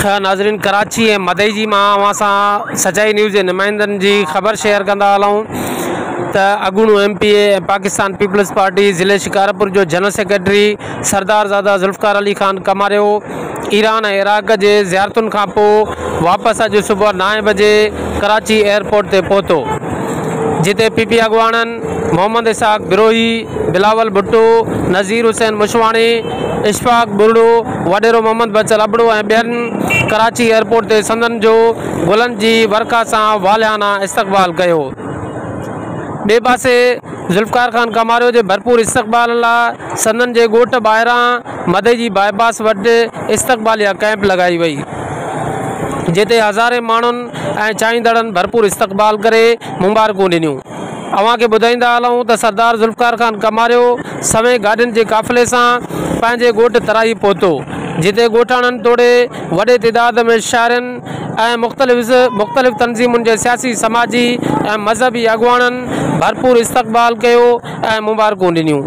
नाज़रीन, कराची ऐं मदई जी मां अवां सां सचाई न्यूज़ जे नुमाइंदनि जी ख़बर शेयर कंदा हलूं त अॻूणो MP ऐं पाकिस्तान पीपल्स पार्टी ज़िले शिकारपुर जो जनरल सेक्रेटरी सरदारज़ादा ज़ुल्फ़िकार अली ख़ान कमारियो ईरान ऐं इराक़ जे ज़ियारतुनि खां पोइ वापसि अॼु सुबुह 9 बजे कराची एयरपोर्ट ते पहुतो, जिते PP अॻवाननि मोहम्मद इसाक़ बिरोही, बिलावल भुट्टो, नज़ीर हुसैन मुशवाणी, इशफाक बुरड़ो, वडेरो मोहम्मद बचल अबड़ो ऐं ॿियनि कराची एयरपोर्ट ते संदन जो गुलनि जी वर्का सां वालियाना इस्तक़बाल कयो। ॿिए पासे ज़ुल्फ़िकार ख़ान कमारियो जे भरपूर इस्तक़बाल लाइ संदन जे ॻोठ ॿाहिरां मदई जी बाईपास वटि इस्तक़बालिया कैंप लॻाई वई, जिते हज़ारे माण्हुनि ऐं चाहींदड़नि भरपूर इस्तक़बाल करे मुबारकूं ॾिनियूं। अवां खे ॿुधाईंदा हलूं त सरदार ज़ुल्फ़िकार ख़ान कमारियो सवें गाॾियुनि जे काफ़िले सां पंहिंजे ॻोठ तराई पहुतो, जिते ॻोठाणनि तोड़े वॾे तइदाद में शाइरनि ऐं मुख़्तलिफ़ तंज़ीमुनि जे सियासी, समाजी ऐं मज़हबी अॻवाननि भरपूर इस्तक़बाल कयो ऐं मुबारकूं ॾिनियूं।